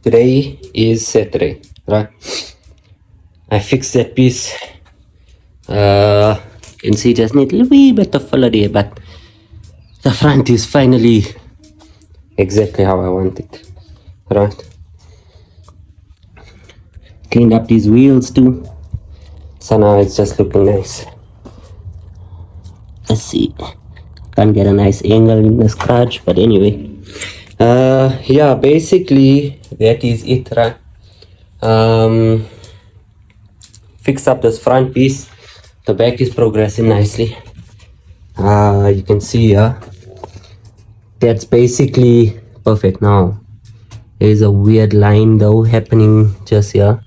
today is Saturday, right? I fixed that piece. You can see just need a little wee bit of filler there, but the front is finally exactly how I want it, right? Cleaned up these wheels too, so now it's just looking nice. Let's see, can't get a nice angle in the scratch, but anyway, yeah, basically that is it, right? Fix up this front piece. The back is progressing nicely. You can see that's basically perfect now. There's a weird line though happening just here,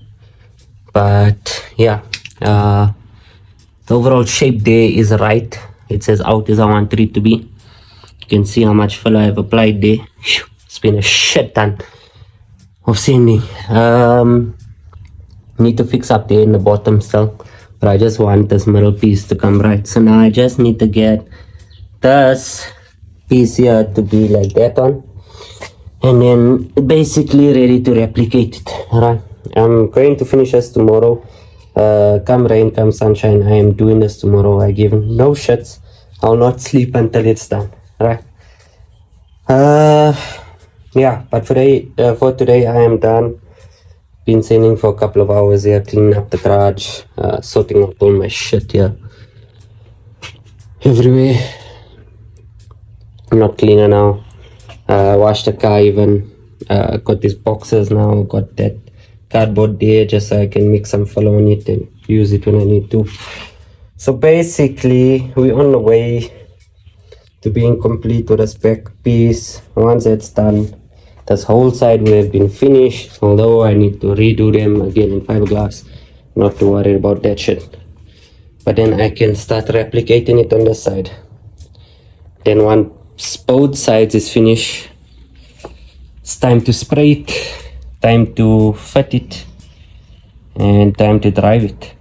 but yeah, the overall shape there is right. It says out as I want it to be. You can see how much filler I've applied there. It's been a shit ton of sanding. Need to fix up there in the bottom still, but I just want this middle piece to come right. So now I just need to get this piece here to be like that on, and then basically ready to replicate it. Alright, I'm going to finish this tomorrow. Come rain, come sunshine, I am doing this tomorrow. I give no shits. I'll not sleep until it's done. Right? Yeah, but for today I am done. Been sanding for a couple of hours here, cleaning up the garage, sorting out all my shit here everywhere. I'm not cleaner now. Washed the car even. Got these boxes now. Got that cardboard there just so I can mix some filler on it and use it when I need to. So basically we're on the way to being complete with this back piece. Once that's done, this whole side will have been finished, although I need to redo them again in fiberglass. Not to worry about that shit, but then I can start replicating it on this side. Then once both sides is finished, it's time to spray it, time to fit it, and time to drive it.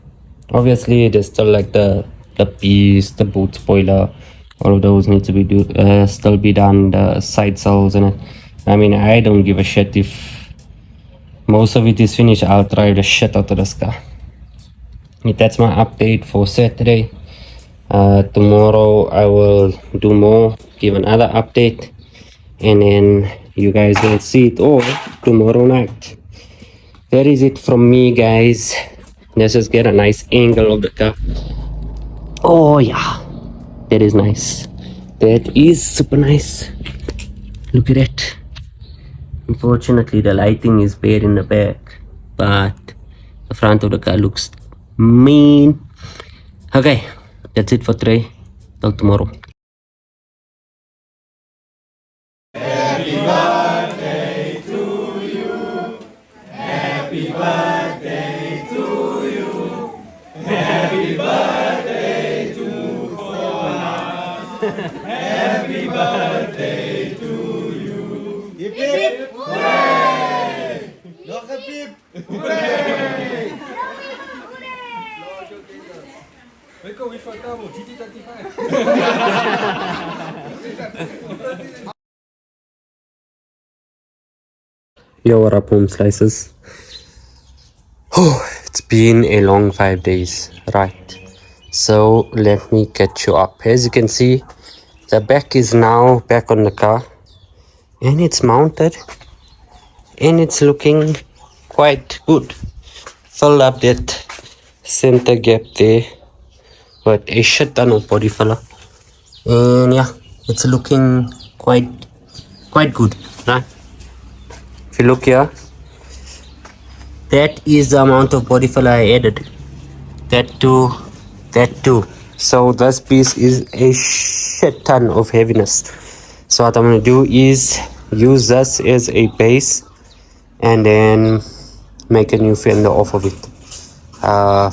Obviously there's still like the piece, the boot spoiler, all of those need to be still be done, the side cells and it. I mean, I don't give a shit if most of it is finished. I'll drive the shit out of this car. That's my update for Saturday. Tomorrow I will do more, give another update, and then you guys will see it all tomorrow night. That is it from me, guys. Let's just get a nice angle of the car. Oh yeah, that is nice. That is super nice. Look at it. Unfortunately the lighting is bad in the back, but the front of the car looks mean. Okay, that's it for today. Till tomorrow. Happy birthday to you. Happy birthday to you. Happy birthday to us. Happy birthday to you. Hip hip hooray! Nog een piep. Hooray! We komen van Cabo, GT35. Yo, what up, home slices? Oh, it's been a long 5 days, right? So let me catch you up. As you can see, the back is now back on the car, and it's mounted, and it's looking quite good. Filled up that center gap there with a shit ton of body filler, and yeah, it's looking quite good, right? If you look here, that is the amount of body filler I added. That too. So this piece is a shit ton of heaviness. So what I'm gonna do is use this as a base and then make a new fender off of it.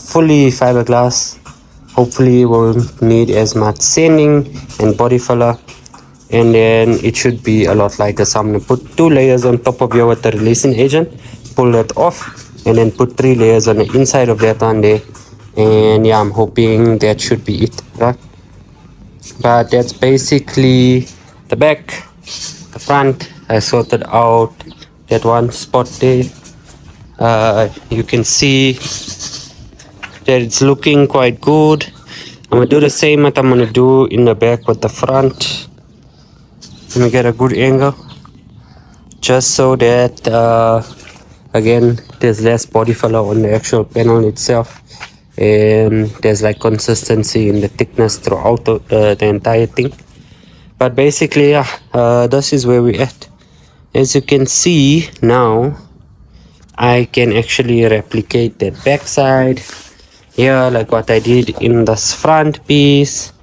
Fully fiberglass. Hopefully won't need as much sanding and body filler, and then it should be a lot lighter. So I'm gonna put 2 layers on top of here with the releasing agent, pull that off, and then put 3 layers on the inside of that one there. And yeah, I'm hoping that should be it, right? But that's basically the back. The front I sorted out, that one spot there. You can see that it's looking quite good. I'm gonna do the same that I'm gonna do in the back with the front. Let me get a good angle, just so that again there's less body filler on the actual panel itself, and there's like consistency in the thickness throughout the entire thing. But basically, yeah, this is where we're at. As you can see now, I can actually replicate that backside here, like what I did in this front piece.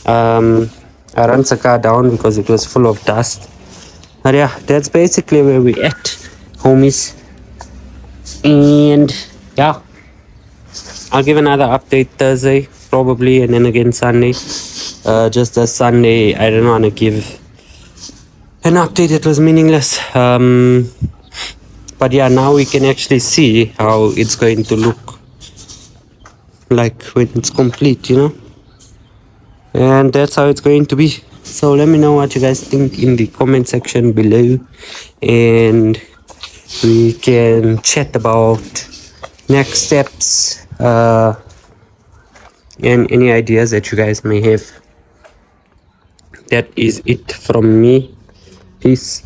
I ran the car down because it was full of dust. But yeah, that's basically where we at, homies. And yeah, I'll give another update Thursday probably, and then again Sunday. Just this Sunday, I don't want to give an update. It was meaningless. But yeah, now we can actually see how it's going to look like when it's complete, you know. And that's how it's going to be. So let me know what you guys think in the comment section below, and we can chat about next steps and any ideas that you guys may have. That is it from me. Peace.